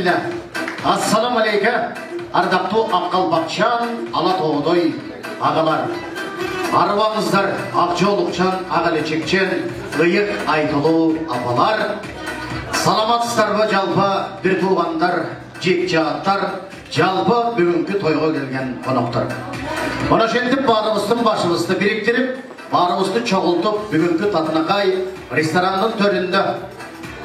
Bismillah. Assalamu aleykum. Ardaqtu Аққалбақчан, Алатоғдой ағалар. Арваңыздар, Ақжолықчан, Ағалечекчен, Үйік айтылу апалар. Саламатсыздар ба жалпы бір туғандар, жекжаттар, жалпы бүгінгі тойға келген қонақтар. Мұны шентіп барымыздың башымызды біріктіріп, барымызды чоғылтып, бүгінгі Татынақай ресторанның төрінде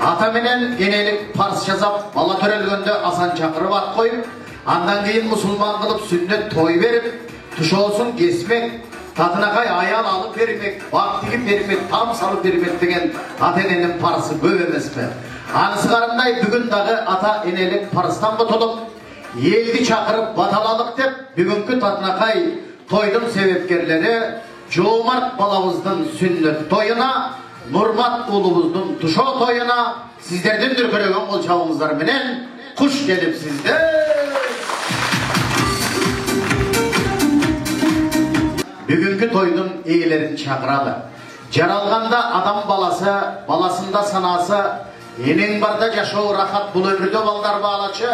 атаменен енелік парс жазап, бала төрелгенде асан шақырып ат қойып, андан кейін мұсылман қылып сүннет той беріп, тұшосын кесмек, Татынақай аял алып бермек, бақтығын бермек, там салып бермек деген ата-ененің парсы көп емес пе? Анысы қарындай бүгіндағы ата-енелік парыстан бұтылып, елді шақырып баталалық деп, бүгінгі Татынақай тойдың себепкерлері Жомарт баламыздың сүннет тойына, Нұрмат ұлымыздың тұшо тойына сіздерден дүркіреген қолшауыңыздар менен құш келіп сіздер. Бүгінгі тойдың иелерін шақырады. Жаралғанда адам баласы, баласында санасы, енең барда жашау рахат бұл өмірде балдар балачы,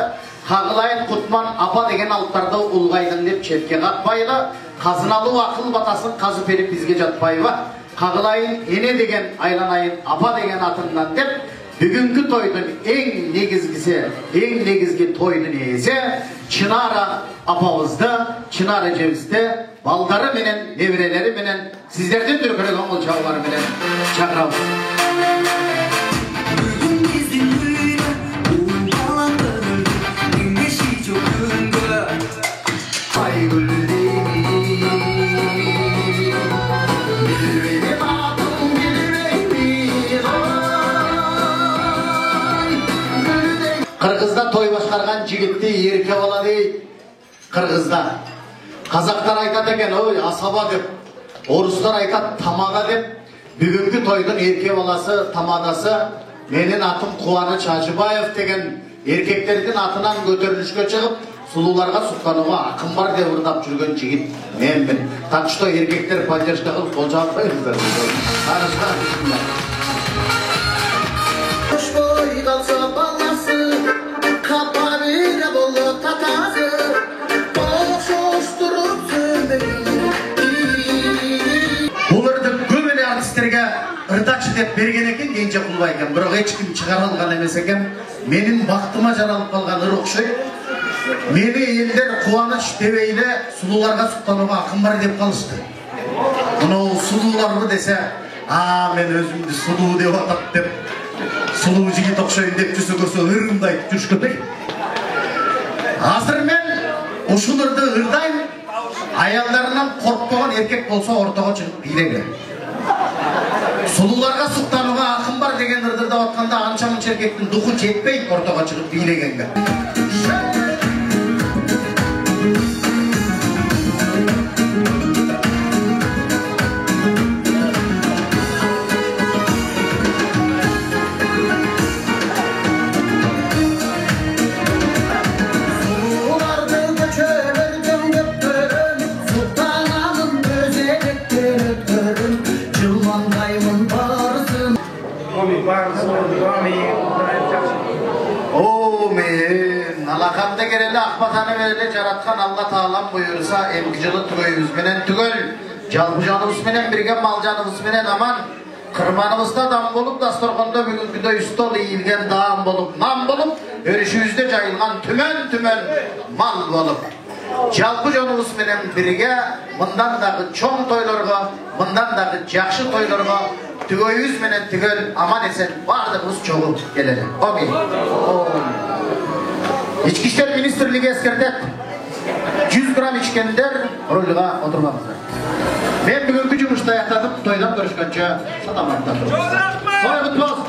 қағылайын құтман апа деген алыптарды ұлғайдың деп четке қатпайды, қазыналы ақыл батасын қазы періп бізге жатпайды. Қағылайын ене деген айланайын апа деген атынан деп, бүгінгі тойдың ең негізгі тойдың иесі Чынара апамызды, Чынара жемізді, балдары менен, неврелері менен, сіздерден дүркіреген қолшаулары менен шақырамыз. Қырғызда той башқарған жігітті ерке бала дейді. Қырғызда. Қазақтар айтады екен, ой, асаба деп. Орыстар айтады тамаға деп. Бүгінгі тойдың ерке баласы, тамадасы, менің атым Қуаныш Ажыбаев деген еркектердің атынан көтерілішке шығып, сұлуларға сұқтануға ақым бар деп ұрдап жүрген жігіт менмін. Так что еркектер поддержка қылып қол жағып ырдақшы деп берген екен, енже құлбай екен. Бірақ ешкім шығарылған емес екен. Менің бақтыма жаралып қалған ұры ұқшайды. Мені елдер Қуаныш дебейлі сұлуларға сұқтануға ақым бар деп қалышты. Мұнау сұлуларды десе, мен өзімді сұлу деп атап деп, сұлу жігіт ұқшайын деп жүрсе көрсе ұрымдай жүршкөтек. Азыр мен ұшылырды ұрдайын, аялдарынан қорықпаған еркек болса ортаға шығып билеге. Сұлуларға сұқтануға ақым бар деген ырдырда отқанда анша-мұнша еркектің дұқы жетпейді ортаға шығып билегенге. Алақамда керелі ақпатаны берелі жаратқан Алла Тағалам бұйырса, емгі жылы түгейіміз менен түгел, жалпы жанымыз менен бірге мал жанымыз менен аман, қырманымызда дам болып, дастырғанда бүгінгіде үстол иілген дам болып, нам болып, өрішімізде жайылған түмен мал болып. Жалпы жанымыз менен бірге, мұндан дағы чоң тойларға, мұндан дағы жақшы тойларға, түгейіміз менен түгел, аман есен бардығымыз чоғып келеді. Амин. İçki İşler Ministrliği eskerdет. 100 gram içkender rolüga oturmamızdır. Ben bugünkü жұмышта аяқтатып, тойдан көрішкенше сатаматтатырмыз. Той құтты болсын.